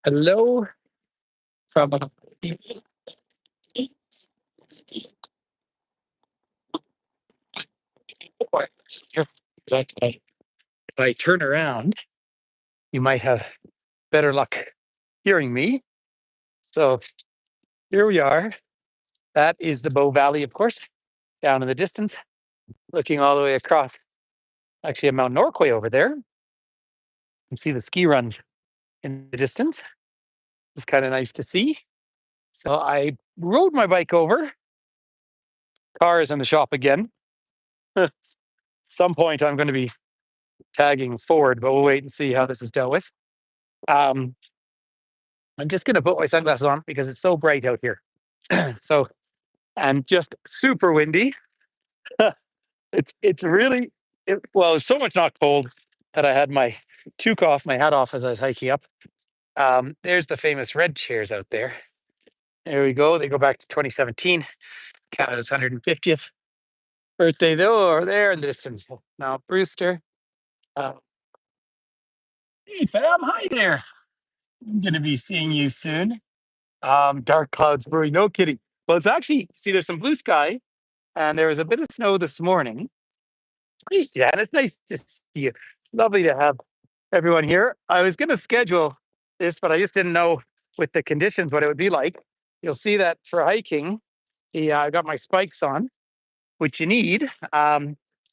Hello from here. If I turn around, you might have better luck hearing me. So here we are. That is the Bow Valley, of course, down in the distance, looking all the way across. Actually, a Mount Norquay over there. You can see the ski runs in the distance. It's kind of nice to see. So I rode my bike over. Car is in the shop again. At some point, I'm going to be tagging forward, but we'll wait and see how this is dealt with. Um, I'm just going to put my sunglasses on because it's so bright out here. So and just super windy. It's really well. It's so much not cold that I had my toque off, my hat off as I was hiking up. There's the famous red chairs out there. There we go. They go back to 2017, Canada's 150th birthday. Though, or there in the distance. Now, Brewster. Uh, hey, fam. Hi there. I'm going to be seeing you soon. Dark clouds brewing. No kidding. Well, it's actually, see, there's some blue sky and there was a bit of snow this morning. Yeah, and it's nice to see you. Lovely to have everyone here. I was going to schedule this, but I just didn't know with the conditions what it would be like. You'll see that for hiking, I got my spikes on, which you need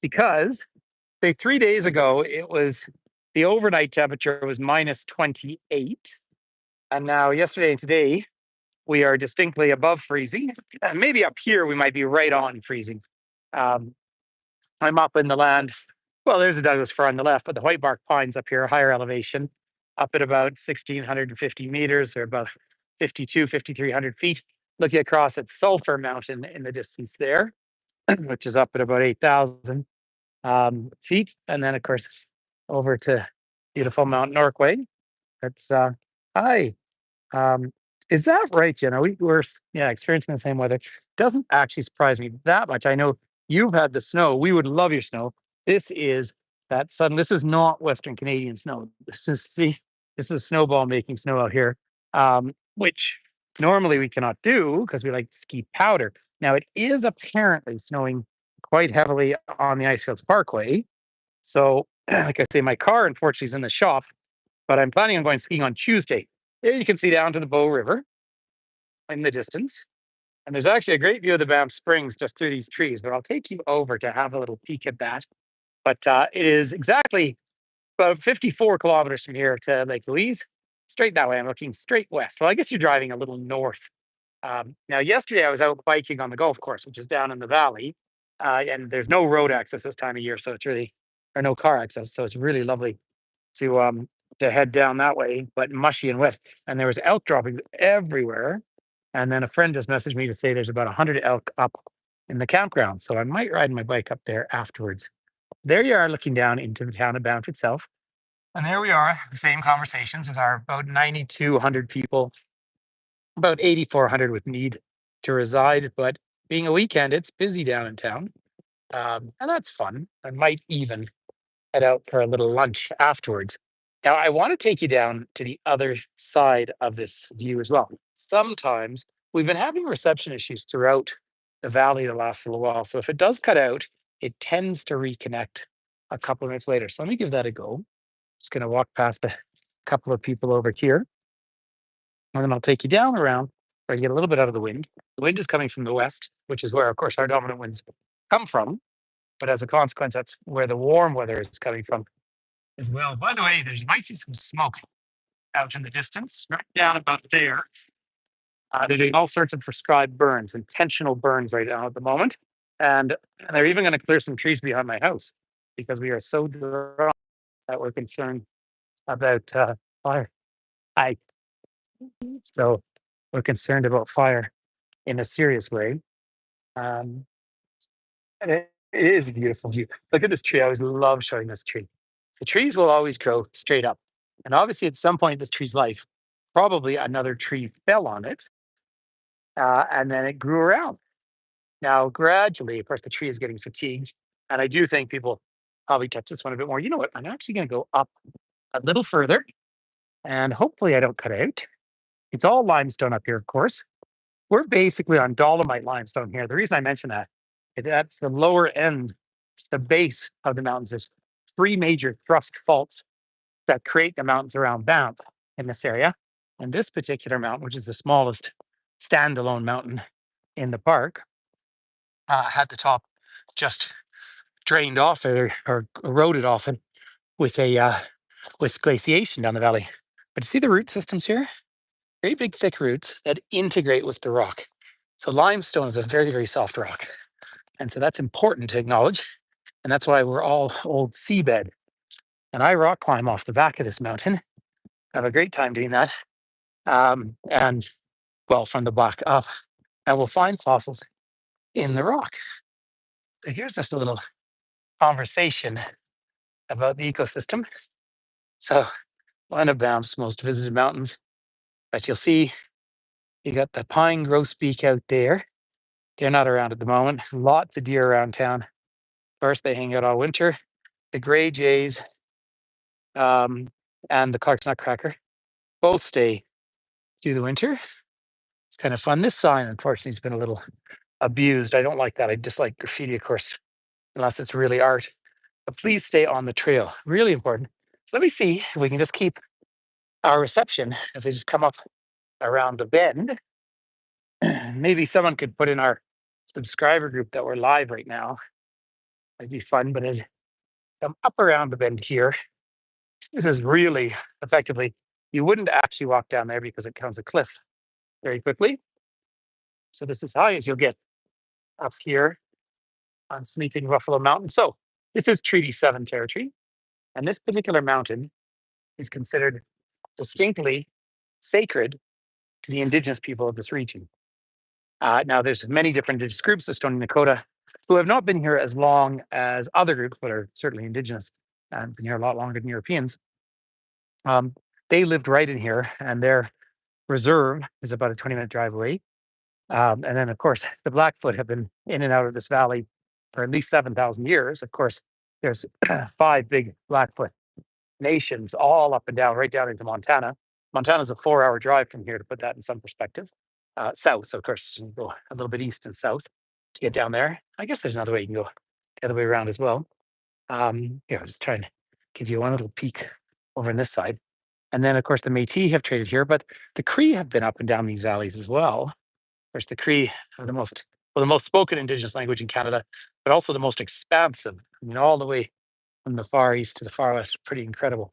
because say 3 days ago it was the overnight temperature was minus 28, and now yesterday and today we are distinctly above freezing. And maybe up here we might be right on freezing. Um, I'm up in the land. Well, there's a Douglas fir on the left, but the white bark pines up here, higher elevation, up at about 1,650 meters or about 52, 5,300 feet. Looking across at Sulphur Mountain in the distance there, which is up at about 8,000 feet. And then, of course, over to beautiful Mount Norquay. It's, hi. Um, is that right, Jenna? Yeah, experiencing the same weather. Doesn't actually surprise me that much. I know you've had the snow. We would love your snow. This is that sudden. This is not Western Canadian snow. This is snowball making snow out here, which normally we cannot do because we like to ski powder. Now it is apparently snowing quite heavily on the Icefields Parkway. So, like I say, my car unfortunately is in the shop, but I'm planning on going skiing on Tuesday. There you can see down to the Bow River in the distance. And there's actually a great view of the Banff Springs just through these trees, but I'll take you over to have a little peek at that. But it is exactly about 54 kilometers from here to Lake Louise. Straight that way. I'm looking straight west. Well, I guess you're driving a little north. Now, yesterday I was out biking on the golf course, which is down in the valley. And there's no road access this time of year. So it's really, or no car access. So it's really lovely to head down that way, but mushy and wet. And there was elk droppings everywhere. And then a friend just messaged me to say there's about 100 elk up in the campground. So I might ride my bike up there afterwards. There you are looking down into the town of Banff itself. And there we are, the same conversations with our about 9,200 people, about 8,400 with need to reside. But being a weekend, it's busy down in town. And that's fun. I might even head out for a little lunch afterwards. Now, I want to take you down to the other side of this view as well. Sometimes we've been having reception issues throughout the valley the last little while. So if it does cut out, it tends to reconnect a couple of minutes later. So let me give that a go. Just going to walk past a couple of people over here. And then I'll take you down around where you get a little bit out of the wind. The wind is coming from the west, which is where, of course, our dominant winds come from. But as a consequence, that's where the warm weather is coming from as well. By the way, you might see some smoke out in the distance, right down about there. They're doing all sorts of prescribed burns, intentional burns right now at the moment. And they're even going to clear some trees behind my house because we are so dry that we're concerned about fire. I So we're concerned about fire in a serious way. Um, and it is a beautiful view. Look at this tree. I always love showing this tree. The trees will always grow straight up. And obviously, at some point in this tree's life, probably another tree fell on it and then it grew around. Now, gradually, of course, the tree is getting fatigued. And I do think people probably touch this one a bit more. You know what? I'm actually going to go up a little further and hopefully I don't cut out. It's all limestone up here, of course. We're basically on dolomite limestone here. The reason I mention that, that's the lower end, the base of the mountains. There's three major thrust faults that create the mountains around Banff in this area. And this particular mountain, which is the smallest standalone mountain in the park, had the top just drained off or eroded off it with a with glaciation down the valley. But you see the root systems here? Very big, thick roots that integrate with the rock. So limestone is a very, very soft rock. And so that's important to acknowledge. And that's why we're all old seabed. And I rock climb off the back of this mountain. Have a great time doing that. And well, from the back up. And we'll find fossils in the rock. So here's just a little conversation about the ecosystem. So one of Banff's most visited mountains. But you'll see you got the pine grosbeak out there. They're not around at the moment. Lots of deer around town. Of course, they hang out all winter. The gray jays um, and the Clark's nutcracker both stay through the winter. It's kind of fun. This sign, unfortunately, has been a little abused. I don't like that. I dislike graffiti, of course, unless it's really art. But please stay on the trail. Really important. So let me see if we can just keep our reception as they just come up around the bend. Maybe someone could put in our subscriber group that we're live right now. Might be fun, but as come up around the bend here, this is really effectively, you wouldn't actually walk down there because it becomes a cliff very quickly. So this is high as you'll get up here on Sleeping Buffalo Mountain. So this is Treaty 7 territory. And this particular mountain is considered distinctly sacred to the indigenous people of this region. Now, there's many different indigenous groups, the Stoney Nakoda, who have not been here as long as other groups, but are certainly indigenous and been here a lot longer than Europeans. They lived right in here, and their reserve is about a 20-minute drive away. And then, of course, the Blackfoot have been in and out of this valley for at least 7,000 years. Of course, there's five big Blackfoot nations all up and down, right down into Montana. Montana's a 4-hour drive from here, to put that in some perspective. South, of course, you can go a little bit east and south to get down there. I guess there's another way you can go the other way around as well. Here, I'll just try and give you one little peek over on this side. And then, of course, the Métis have traded here, but the Cree have been up and down these valleys as well. Of course, the Cree are the most spoken Indigenous language in Canada, but also the most expansive. I mean, all the way from the far east to the far west. Pretty incredible.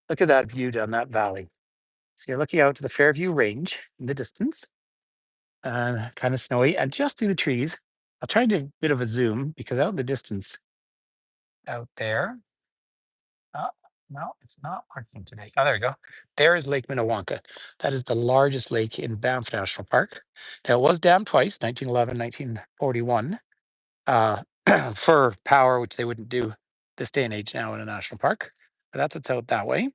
Look at that view down that valley. So you're looking out to the Fairview Range in the distance, kind of snowy, and just through the trees. I'll try and do a bit of a zoom because out in the distance, out there, oh, no, it's not working today. Oh, there we go. There is Lake Minnewanka. That is the largest lake in Banff National Park. Now, it was dammed twice, 1911, 1941, for power, which they wouldn't do this day and age now in a national park. But that's it's out that way.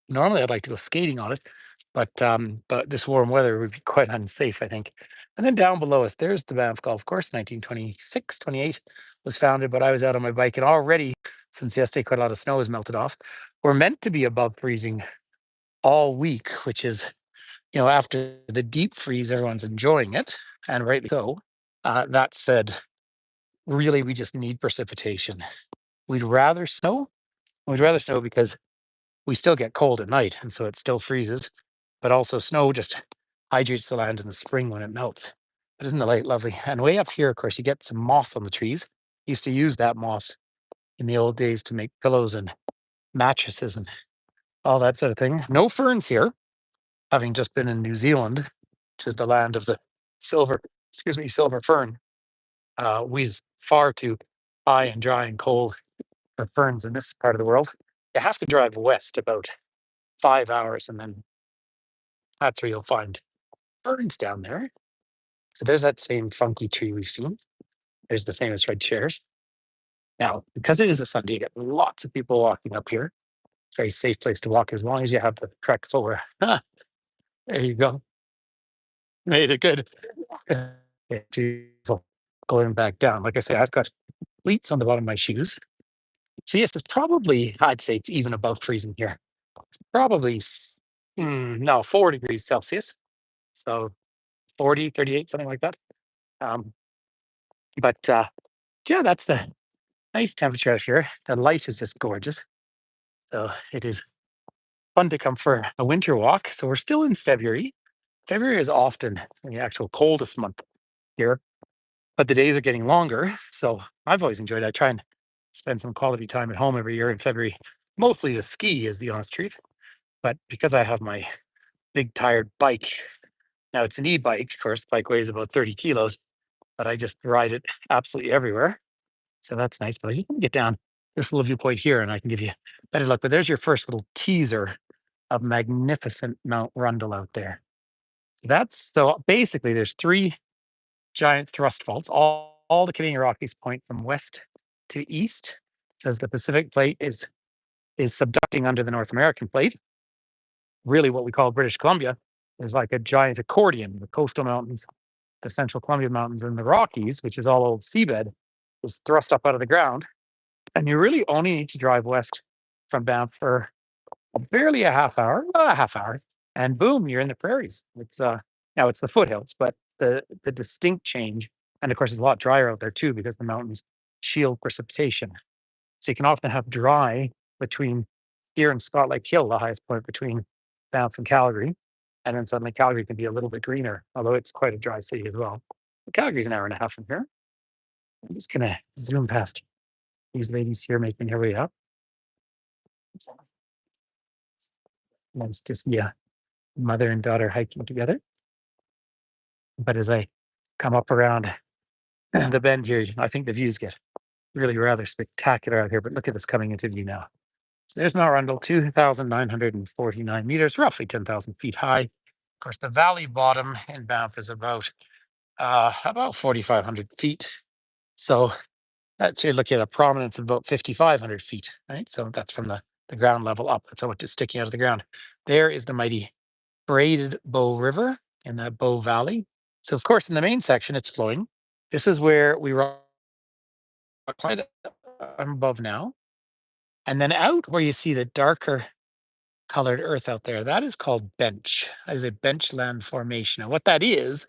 Normally, I'd like to go skating on it, but this warm weather would be quite unsafe, I think. And then down below us, there's the Banff Golf Course, 1926, 28 was founded, but I was out on my bike and already, since yesterday, quite a lot of snow has melted off. We're meant to be above freezing all week, which is, after the deep freeze, everyone's enjoying it, and rightly so. That said, really, we just need precipitation. We'd rather snow. We'd rather snow because we still get cold at night, and so it still freezes. But also, snow just hydrates the land in the spring when it melts. But isn't the light lovely? And way up here, of course, you get some moss on the trees. Used to use that moss in the old days to make pillows and mattresses and all that sort of thing. No ferns here, having just been in New Zealand, which is the land of the silver fern. We's far too high and dry and cold for ferns in this part of the world. You have to drive west about 5 hours, and then that's where you'll find ferns down there. So there's that same funky tree we've seen. There's the famous red chairs. Now, because it is a Sunday, you get lots of people walking up here. Very safe place to walk as long as you have the correct footwear. Ah, there you go. Made it good. Beautiful. Going back down. Like I say, I've got cleats on the bottom of my shoes. So yes, it's probably, I'd say it's even above freezing here. Probably, no, 4 degrees Celsius. So 40, 38, something like that. Um, but yeah, that's the nice temperature out here. The light is just gorgeous. So it is fun to come for a winter walk. So we're still in February. February is often the actual coldest month here, but the days are getting longer. So I've always enjoyed it. I try and spend some quality time at home every year in February, mostly to ski, is the honest truth. But because I have my big tired bike, now it's an e-bike, of course, the bike weighs about 30 kilos, but I just ride it absolutely everywhere. So that's nice. But you can get down this little viewpoint here and I can give you better look. But there's your first little teaser of magnificent Mount Rundle out there. So basically there's three giant thrust faults. All the Canadian Rockies point from west to east. Says the Pacific plate is subducting under the North American plate. Really what we call British Columbia is like a giant accordion. The coastal mountains, the central Columbia Mountains, and the Rockies, which is all old seabed, was thrust up out of the ground. And you really only need to drive west from Banff for barely a half hour, and boom, you're in the prairies. It's now it's the foothills, but the distinct change, and of course it's a lot drier out there too because the mountains shield precipitation. So you can often have dry between here and Scott Lake Hill, the highest point between Banff and Calgary, and then suddenly Calgary can be a little bit greener, although it's quite a dry city as well. But Calgary's an hour and a half from here. I'm just gonna zoom past these ladies here making their way up. It's nice to see a mother and daughter hiking together. But as I come up around the bend here, I think the views get really rather spectacular out here. But look at this coming into view now. So there's Mount Rundle, 2,949 meters, roughly 10,000 feet high. Of course, the valley bottom in Banff is about 4,500 feet. So that's you're looking at a prominence of about 5,500 feet, right? So that's from the ground level up. That's how it's sticking out of the ground. There is the mighty braided Bow River in that Bow Valley. So, of course, in the main section, it's flowing. This is where we rock climb. I'm above now. And then out where you see the darker colored earth out there, that is called bench. That is a benchland formation. And what that is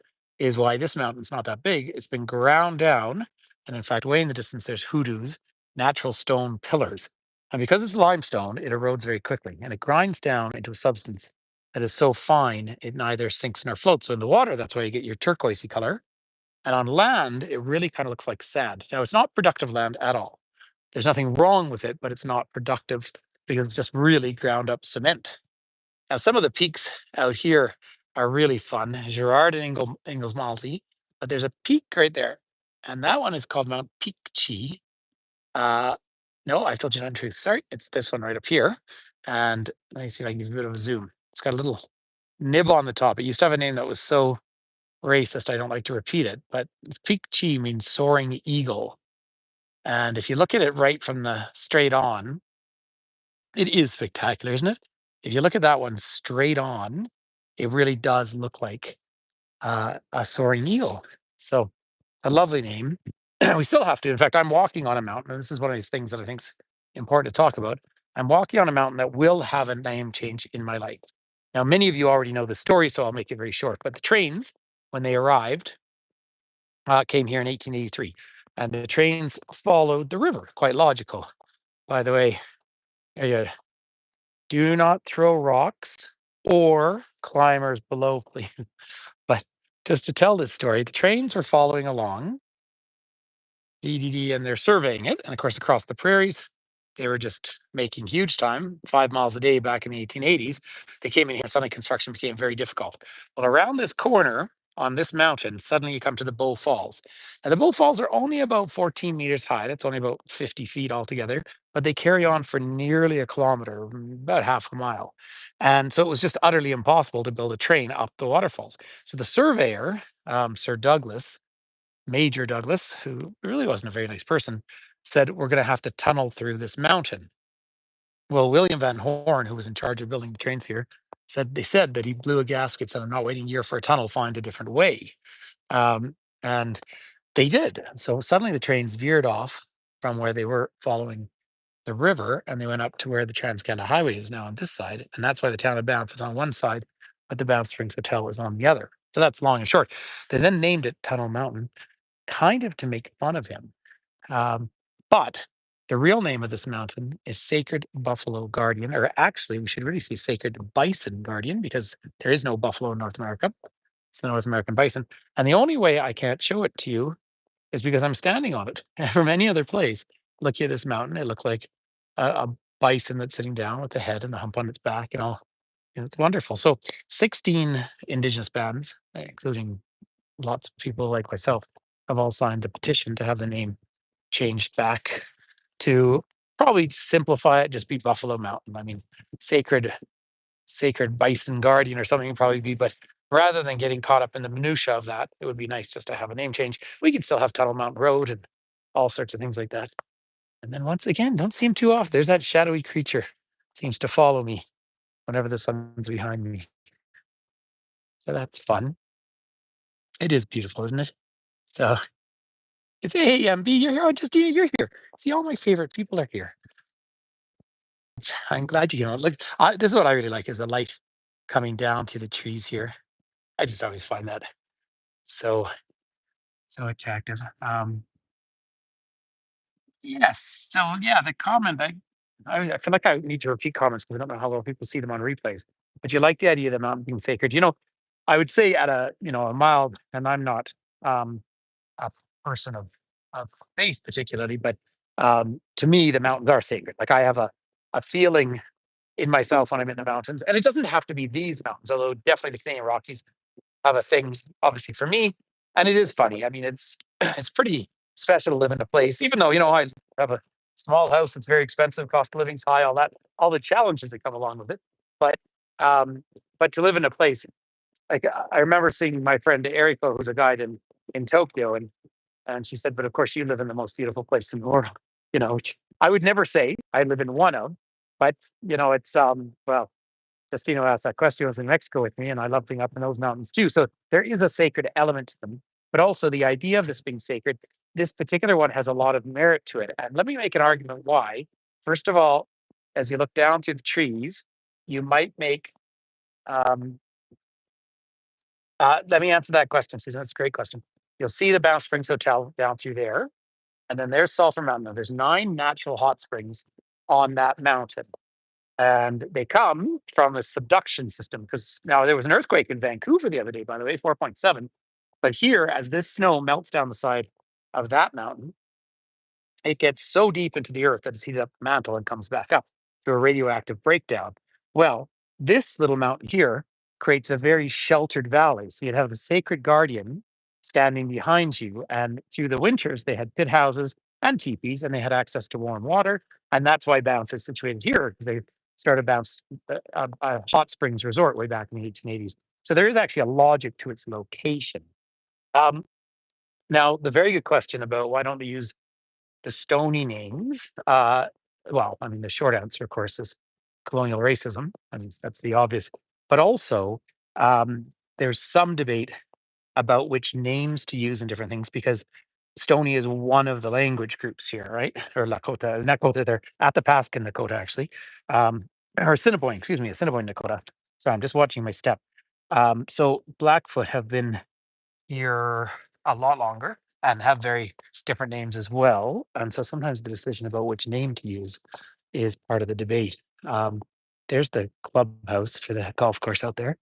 why this mountain's not that big. It's been ground down. And in fact, way in the distance, there's hoodoos, natural stone pillars. And because it's limestone, it erodes very quickly and it grinds down into a substance that is so fine, it neither sinks nor floats. So in the water, that's why you get your turquoisey color. And on land, it really kind of looks like sand. Now, it's not productive land at all. There's nothing wrong with it, but it's not productive because it's just really ground up cement. Now, some of the peaks out here are really fun. Girard and Ingles Malty, but there's a peak right there, and that one is called Mount Peakchi. Uh, no, I told you the untruth. Sorry, it's this one right up here. And let me see if I can give you a bit of a zoom. It's got a little nib on the top. It used to have a name that was so racist, I don't like to repeat it, but Peakchi means soaring eagle. And if you look at it right from the straight on, it is spectacular, isn't it? If you look at that one straight on, it really does look like a soaring eagle. So a lovely name. We still have to. In fact, I'm walking on a mountain, and this is one of these things that I think is important to talk about. I'm walking on a mountain that will have a name change in my life. Now, many of you already know the story, so I'll make it very short. But the trains, when they arrived, came here in 1883, and the trains followed the river. Quite logical. By the way, yeah, do not throw rocks or climbers below, please. But just to tell this story, the trains were following along, DDD, and they're surveying it. And of course, across the prairies, they were just making huge time, 5 miles a day back in the 1880s. They came in here, suddenly construction became very difficult. Well, around this corner on this mountain, suddenly you come to the Bow Falls. And the Bow Falls are only about 14 meters high. That's only about 50 feet altogether, but they carry on for nearly a kilometer, about half a mile. And so it was just utterly impossible to build a train up the waterfalls. So the surveyor, Sir Douglas, Major Douglas, who really wasn't a very nice person, said, "We're going to have to tunnel through this mountain." Well, William Van Horn, who was in charge of building the trains here, said that he blew a gasket, said, "I'm not waiting a year for a tunnel, find a different way." And they did. So suddenly the trains veered off from where they were following the river and they went up to where the Trans-Canada Highway is now on this side, and that's why the town of Banff is on one side, but the Banff Springs Hotel is on the other. So that's long and short. They then named it Tunnel Mountain, kind of to make fun of him. Um, but the real name of this mountain is Sacred Buffalo Guardian, or actually, we should really say Sacred Bison Guardian because there is no buffalo in North America. It's the North American bison. And the only way I can't show it to you is because I'm standing on it. From any other place, looking at this mountain, it looks like a bison that's sitting down with the head and the hump on its back and all. And it's wonderful. So 16 Indigenous bands, including lots of people like myself, have all signed a petition to have the name changed back to probably to simplify it, just be Buffalo Mountain. I mean, sacred sacred bison guardian or something would probably be, but rather than getting caught up in the minutia of that, it would be nice just to have a name change. We could still have Tuttle Mountain Road and all sorts of things like that. And then once again, don't see him too often. There's that shadowy creature seems to follow me whenever the sun's behind me. So that's fun. It is beautiful, isn't it? So it's hey, B, you're here. Oh, just you're here. See, all my favorite people are here. I'm glad you know. Look, this is what I really like is the light coming down through the trees here. I just always find that so so attractive. Yes. So yeah, the comment I feel like I need to repeat comments because I don't know how well people see them on replays. But you like the idea of the mountain being sacred. I would say at a mild, and I'm not a person of faith particularly, but to me the mountains are sacred. Like I have a feeling in myself when I'm in the mountains, and it doesn't have to be these mountains, although definitely the Canadian Rockies have a thing, obviously for me. And it is funny. I mean, it's it's pretty special to live in a place, even though I have a small house. It's very expensive, cost of living's high, all that, all the challenges that come along with it. But um, but to live in a place like I remember seeing my friend Eriko, who's a guide in Tokyo, and she said, "But of course, you live in the most beautiful place in the world." Which I would never say I live in one of, but it's well, Justino asked that question. Was in Mexico with me, and I love being up in those mountains too. So there is a sacred element to them, but also the idea of this being sacred. This particular one has a lot of merit to it, and let me make an argument why. First of all, as you look down through the trees, you might make. Um, Let me answer that question, Susan. That's a great question. You'll see the Banff Springs Hotel down through there, and then there's Sulphur Mountain. Now, there's 9 natural hot springs on that mountain. And they come from a subduction system because now there was an earthquake in Vancouver the other day, by the way, 4.7. But here, as this snow melts down the side of that mountain, it gets so deep into the earth that it's heated up the mantle and comes back up through a radioactive breakdown. Well, this little mountain here creates a very sheltered valley. So you'd have the sacred guardian standing behind you. And through the winters, they had pit houses and teepees, and they had access to warm water. And that's why Banff is situated here, because they started Banff's a hot springs resort way back in the 1880s. So there is actually a logic to its location. Um, Now, the very good question about why don't they use the stony names, well, I mean, the short answer, of course, is colonial racism. I mean, that's the obvious. But also, um, there's some debate about which names to use in different things because Stony is one of the language groups here, right? Or Lakota, not Lakota, they're Athabascan Lakota, actually. Or Assiniboine, excuse me, Assiniboine Lakota. So I'm just watching my step. So Blackfoot have been here a lot longer and have very different names as well. And so sometimes the decision about which name to use is part of the debate. Um, there's the clubhouse for the golf course out there.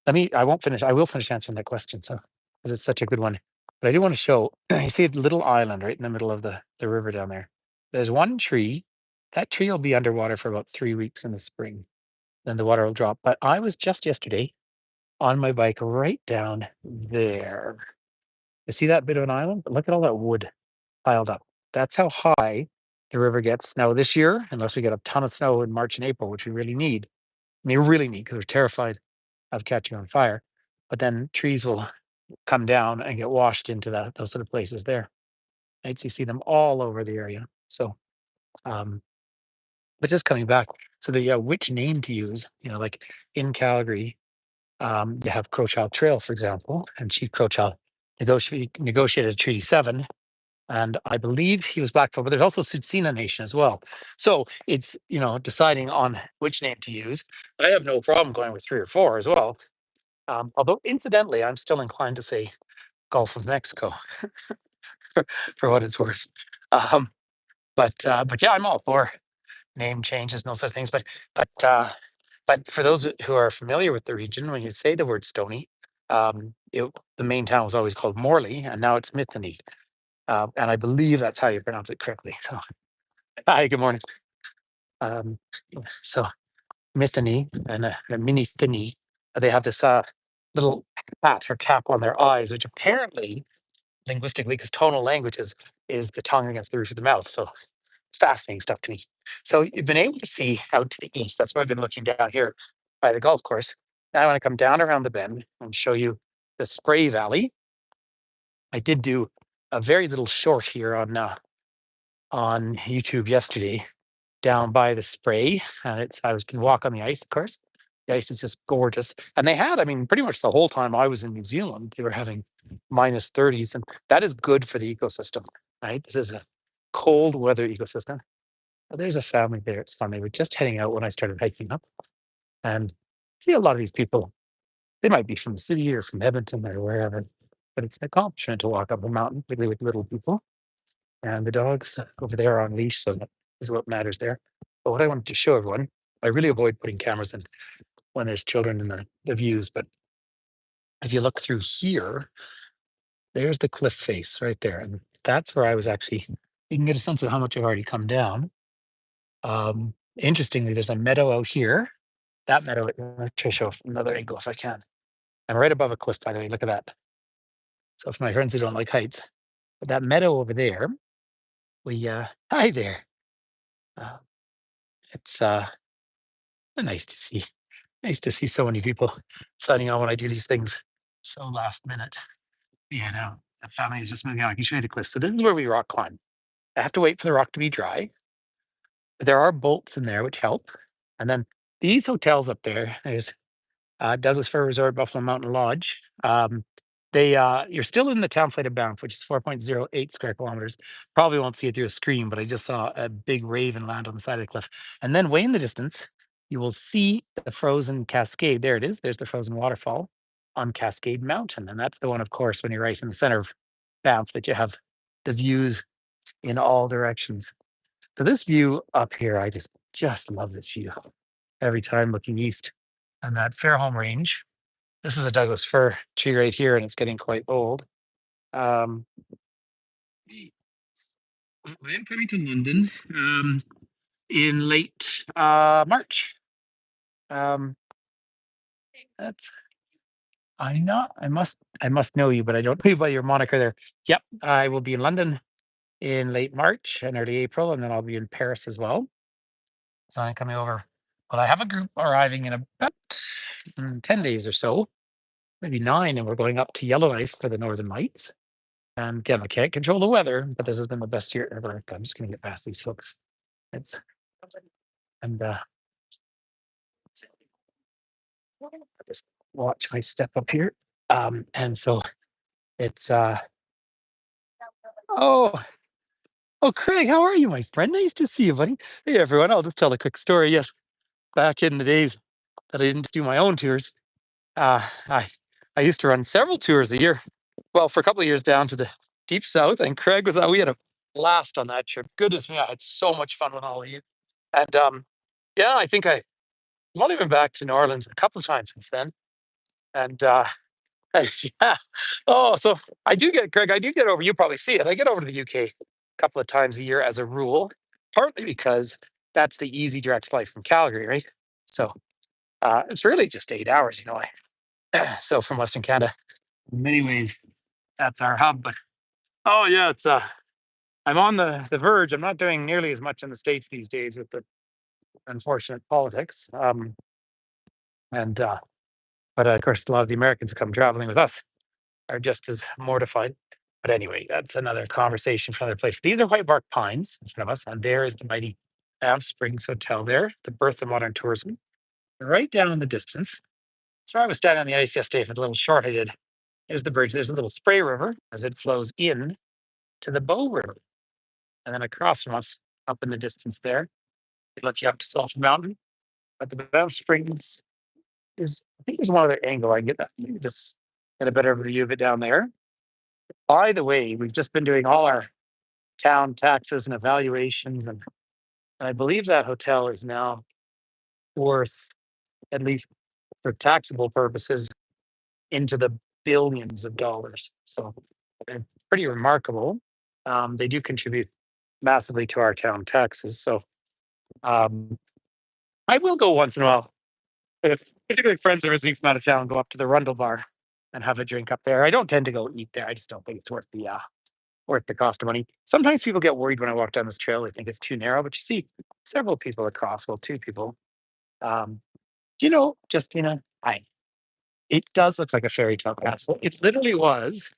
I won't finish. I will finish answering that question. So, because it's such a good one. But I do want to show, you see a little island right in the middle of the river down there. There's one tree. That tree will be underwater for about 3 weeks in the spring. Then the water will drop. But I was just yesterday on my bike right down there. You see that bit of an island? But look at all that wood piled up. That's how high the river gets. Now, this year, unless we get a ton of snow in March and April, which we really need, I mean, we really need because we're terrified of catching on fire. But then trees will come down and get washed into those sort of places there. Right? So you see them all over the area. So, um, but just coming back, so the which name to use? Like in Calgary, you have Crowchild Trail, for example, and Chief Crowchild negotiated Treaty 7 and I believe he was Blackfoot, but there's also Tsutsina Nation as well. So it's deciding on which name to use. I have no problem going with 3 or 4 as well. Although incidentally, I'm still inclined to say Gulf of Mexico for what it's worth. Um, but yeah, I'm all for name changes and those sort of things. But for those who are familiar with the region, when you say the word Stony, the main town was always called Morley, and now it's Mithany. And I believe that's how you pronounce it correctly. So, hi, good morning. Um, so, Mithany and Minithini, they have this little pat or cap on their eyes, which apparently, linguistically, because tonal languages is the tongue against the roof of the mouth. So, fascinating stuff to me. So, you've been able to see out to the east. That's why I've been looking down here by the golf course. Now, I want to come down around the bend and show you the Spray Valley. I did do a very little short here on YouTube yesterday down by the Spray, and I was can walk on the ice, of course. The ice is just gorgeous, and they had, I mean, pretty much the whole time I was in New Zealand, they were having minus 30s, and that is good for the ecosystem, right? This is a cold weather ecosystem. Oh, there's a family there. It's fun. They were just heading out when I started hiking up, and see a lot of these people. They might be from the city or from Edmonton or wherever, but it's an accomplishment to walk up a mountain, particularly with little people. And the dogs over there are on leash, so that is what matters there. But what I wanted to show everyone, I really avoid putting cameras in when there's children in the views. But if you look through here, there's the cliff face right there. And that's where I was actually, you can get a sense of how much I've already come down. Interestingly, there's a meadow out here. That meadow, let's try to show another angle if I can. I'm right above a cliff, by the way. Look at that. So for my friends who don't like heights, but that meadow over there, hi there. Uh, it's nice to see. Nice to see so many people signing on when I do these things so last minute. Yeah, no, the family is just moving on. I can show you the cliff. So this is where we rock climb. I have to wait for the rock to be dry. But there are bolts in there which help. And then these hotels up there, there's Douglas Fir Resort, Buffalo Mountain Lodge. You're still in the town site of Banff, which is 4.08 square kilometers. Probably won't see it through a screen, but I just saw a big raven land on the side of the cliff. And then way in the distance, you will see the frozen cascade. There it is. There's the frozen waterfall on Cascade Mountain. And that's the one, of course, when you're right in the center of Banff, that you have the views in all directions. So this view up here, I just love this view every time looking east. And that Fairholme Range, this is a Douglas fir tree right here, and it's getting quite old. Um, I am coming to London in late March. Um, that's I must know you, but I don't know you by your moniker there. Yep, I will be in London in late March and early April, and then I'll be in Paris as well. So I'm coming over. Well, I have a group arriving in about 10 days or so, maybe 9, and we're going up to Yellowknife for the Northern Lights. And again, I can't control the weather, but this has been the best year ever. I'm just gonna get past these folks. It's and I just watch my step up here. And so it's oh Craig, how are you, my friend? Nice to see you, buddy. Hey everyone, I'll just tell a quick story. Yes, back in the days that I didn't do my own tours, uh I I used to run several tours a year. Well, for a couple of years down to the deep south, and Craig was out. We had a blast on that trip. Goodness me, I had so much fun with all of you. And yeah, I think I've only been back to New Orleans a couple of times since then. And yeah. Oh, so I do get Craig, I do get over, you probably see it. I get over to the UK a couple of times a year as a rule, partly because that's the easy direct flight from Calgary, right? So it's really just 8 hours, so from Western Canada. In many ways, that's our hub. But oh yeah, it's I'm on the verge. I'm not doing nearly as much in the States these days with the unfortunate politics. And but of course, a lot of the Americans who come traveling with us are just as mortified. But anyway, that's another conversation for another place. These are white bark pines in front of us, and there is the mighty Banff Springs Hotel there, the birth of modern tourism. Right down in the distance. So I was standing on the ice yesterday for the little short I did. There's the bridge. There's a little spray river as it flows in. to the Bow River. And then across from us, up in the distance there, they let you up to Sulphur Mountain. But the Banff Springs is, I think there's one other angle I get that. Maybe just get a better view of it down there. By the way, we've just been doing all our town taxes and evaluations, and I believe that hotel is now worth, at least for taxable purposes, into the billions of dollars. So they're pretty remarkable. They do contribute massively to our town taxes. So um, I will go once in a while. If particularly friends are visiting from out of town, go up to the Rundle Bar and have a drink up there. I don't tend to go eat there. I just don't think it's worth the cost of money. Sometimes people get worried when I walk down this trail. They think it's too narrow, but you see several people across. Well, two people. Um, do you know, Justina? It does look like a fairy tale castle. It literally was.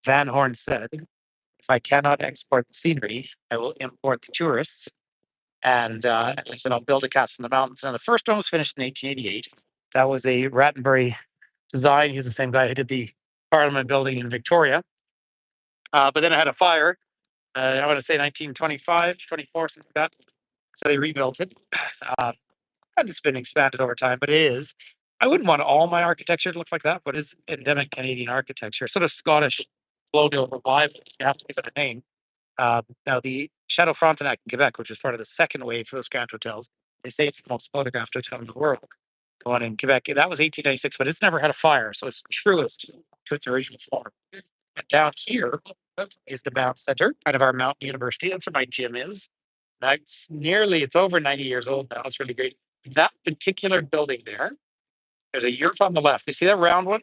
Van Horn said, "If I cannot export the scenery, I will import the tourists." And he said, "I'll build a castle in the mountains." Now, the first one was finished in 1888. That was a Rattenbury design. He's the same guy who did the Parliament building in Victoria. But then it had a fire. I want to say 1925, 24, something like that. So they rebuilt it. Uh, and it's been expanded over time, but it is. I wouldn't want all my architecture to look like that, but it's endemic Canadian architecture, sort of Scottish colonial revival. You have to give it a name. Now, the Chateau Frontenac in Quebec, which was part of the second wave for those grand hotels, they say it's the most photographed hotel in the world. The one in Quebec, that was 1896, but it's never had a fire, so it's truest to its original form. And down here is the Banff Center, kind of our mountain university. That's where my gym is. It's over 90 years old now. It's really great. That particular building there's a yurt on the left. You see that round one?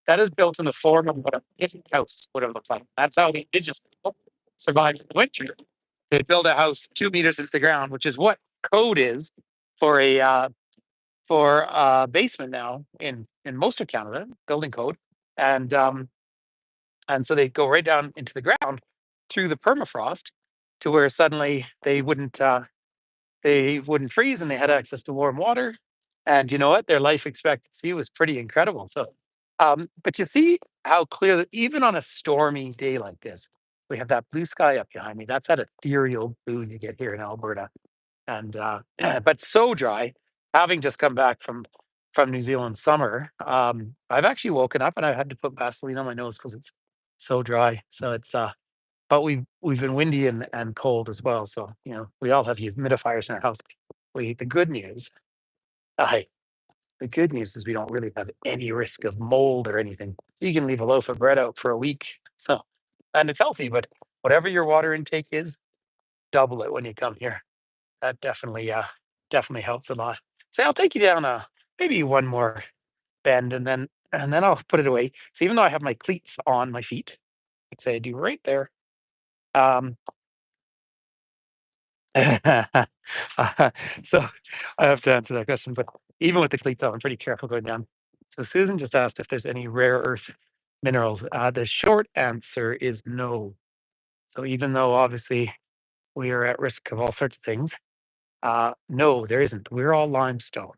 That is built in the form of what a pit house would have looked like. That's how the indigenous people survived in the winter. They build a house 2 meters into the ground, which is what code is for a basement now in most of Canada, building code. And and so they go right down into the ground through the permafrost to where suddenly they wouldn't freeze and they had access to warm water. And you know what? Their life expectancy was pretty incredible. So, but you see how clear that even on a stormy day like this, we have that blue sky up behind me. That's that ethereal blue you get here in Alberta. And but so dry. Having just come back from New Zealand summer, I've actually woken up and I had to put Vaseline on my nose because it's so dry. So it's but we've been windy and cold as well. So, we all have humidifiers in our house. We the good news, I the good news is we don't really have any risk of mold or anything. You can leave a loaf of bread out for a week. So, and it's healthy, but whatever your water intake is, double it when you come here. That definitely helps a lot. So I'll take you down maybe one more bend and then I'll put it away. So even though I have my cleats on my feet, like say I do right there. Um, so I have to answer that question, but even with the cleats on, I'm pretty careful going down. So Susan just asked if there's any rare earth minerals. The short answer is no. So even though obviously we are at risk of all sorts of things, no, there isn't. We're all limestone.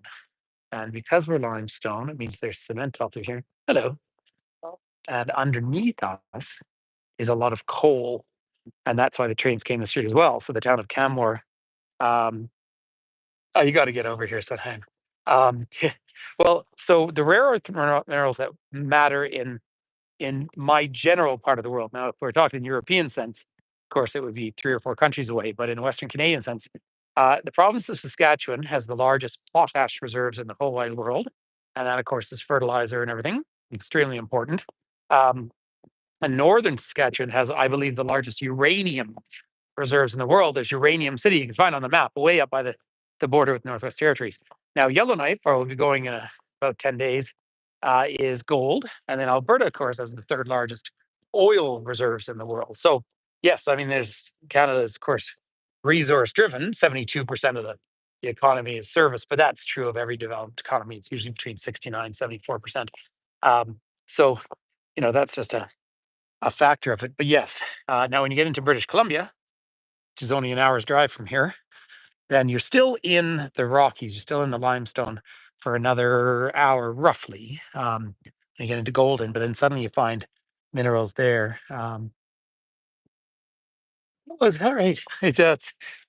And because we're limestone, it means there's cement all through here. Hello. And underneath us is a lot of coal. And that's why the trains came this street as well. So the town of Canmore, um, oh, you got to get over here sometime. Well, so the rare earth minerals that matter in my general part of the world. Now, if we're talking European sense, of course, it would be 3 or 4 countries away. But in Western Canadian sense, the province of Saskatchewan has the largest potash reserves in the whole wide world, and that, of course, is fertilizer and everything. Extremely important. Um, and northern Saskatchewan has, I believe, the largest uranium reserves in the world. There's Uranium City you can find on the map, way up by the border with Northwest Territories. Now, Yellowknife, where we'll be going in about 10 days, is gold. And then Alberta, of course, has the third largest oil reserves in the world. So, yes, I mean, there's Canada's, of course, resource driven. 72% of the economy is service, but that's true of every developed economy. It's usually between 69, 74%. So, that's just a factor of it. But yes, now when you get into British Columbia, which is only an hour's drive from here, then you're still in the Rockies. You're still in the limestone for another hour, roughly. You get into Golden, but then suddenly you find minerals there. Was all right. Yeah,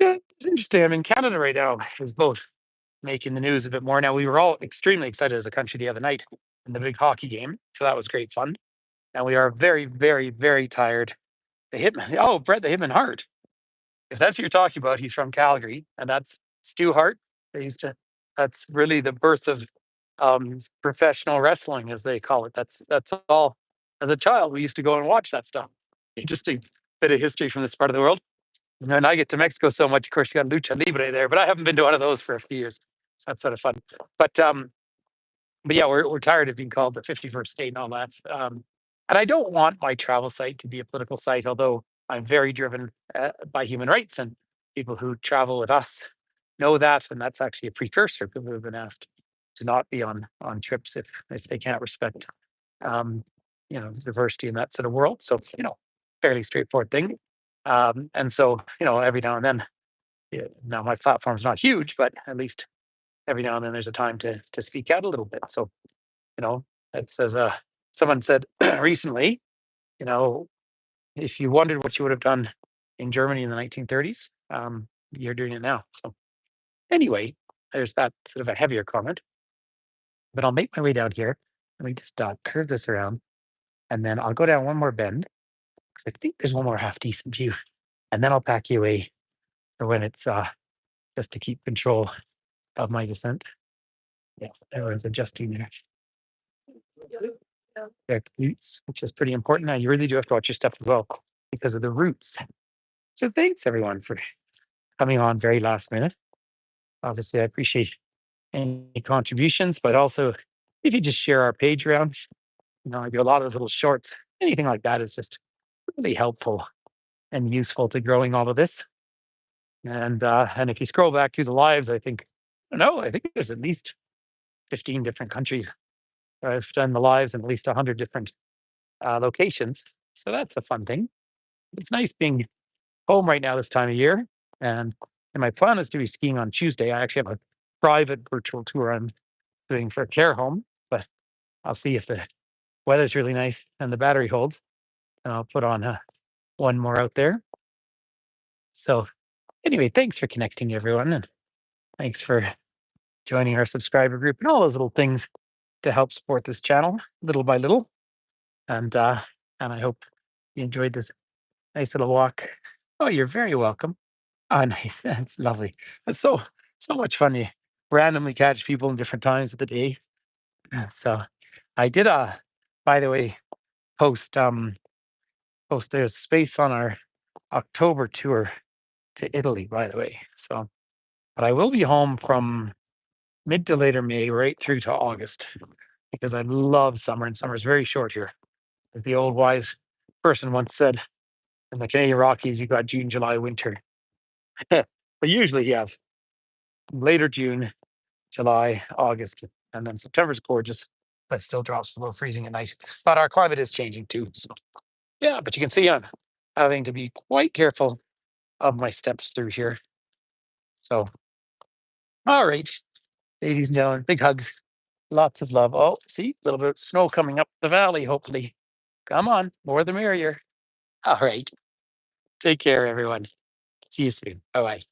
it's interesting. I'm in Canada right now. Is both making the news a bit more. Now we were all extremely excited as a country the other night in the big hockey game, so that was great fun. And we are very, very, very tired. The Hitman. Oh, Brett the Hitman Hart. If that's who you're talking about, he's from Calgary, and that's Stu Hart. They used to. That's really the birth of professional wrestling, as they call it. That's all. As a child, we used to go and watch that stuff. Interesting bit of history from this part of the world. And I get to Mexico so much. Of course, you got lucha libre there, but I haven't been to one of those for a few years. So that's sort of fun. But but yeah, we're tired of being called the 51st state and all that. And I don't want my travel site to be a political site, although I'm very driven by human rights, and people who travel with us know that, and that's actually a precursor. People have been asked to not be on trips if they can't respect um, diversity in that sort of world. So fairly straightforward thing. And so every now and then, yeah, now my platform's not huge, but at least every now and then there's a time to speak out a little bit. So you know, it's as someone said recently, you know, if you wondered what you would have done in Germany in the 1930s, you're doing it now. So anyway, there's that sort of a heavier comment, but I'll make my way down here. Let me just curve this around, and then I'll go down one more bend because I think there's one more half decent view, and then I'll pack you away for when it's just to keep control of my descent. Yeah, everyone's adjusting their glutes, which is pretty important. Now you really do have to watch your step as well because of the roots. So thanks everyone for coming on very last minute. Obviously, I appreciate any contributions, but also if you just share our page around, I do a lot of those little shorts. Anything like that is just really helpful and useful to growing all of this. And if you scroll back through the lives, I think there's at least 15 different countries where I've done the lives in at least 100 different locations. So that's a fun thing. It's nice being home right now this time of year. And, and my plan is to be skiing on Tuesday. I actually have a private virtual tour I'm doing for a care home, but I'll see if the weather's really nice and the battery holds. And I'll put on one more out there. So anyway, thanks for connecting everyone. And thanks for joining our subscriber group and all those little things to help support this channel little by little. And I hope you enjoyed this nice little walk. Oh, you're very welcome. Oh, nice. That's lovely. That's so much fun. You randomly catch people in different times of the day. So I did by the way, post post there's space on our October tour to Italy, by the way. So but I will be home from mid to later May right through to August because I love summer and summer's very short here. As the old wise person once said, in the Canadian Rockies, you got June, July, winter. But usually you have later June, July, August, and then September's gorgeous, but still drops below freezing at night. But our climate is changing too. So yeah, but you can see I'm having to be quite careful of my steps through here. So all right, ladies and gentlemen, big hugs. Lots of love. Oh, see, a little bit of snow coming up the valley, hopefully. Come on, more the merrier. All right. Take care, everyone. See you soon. Bye bye.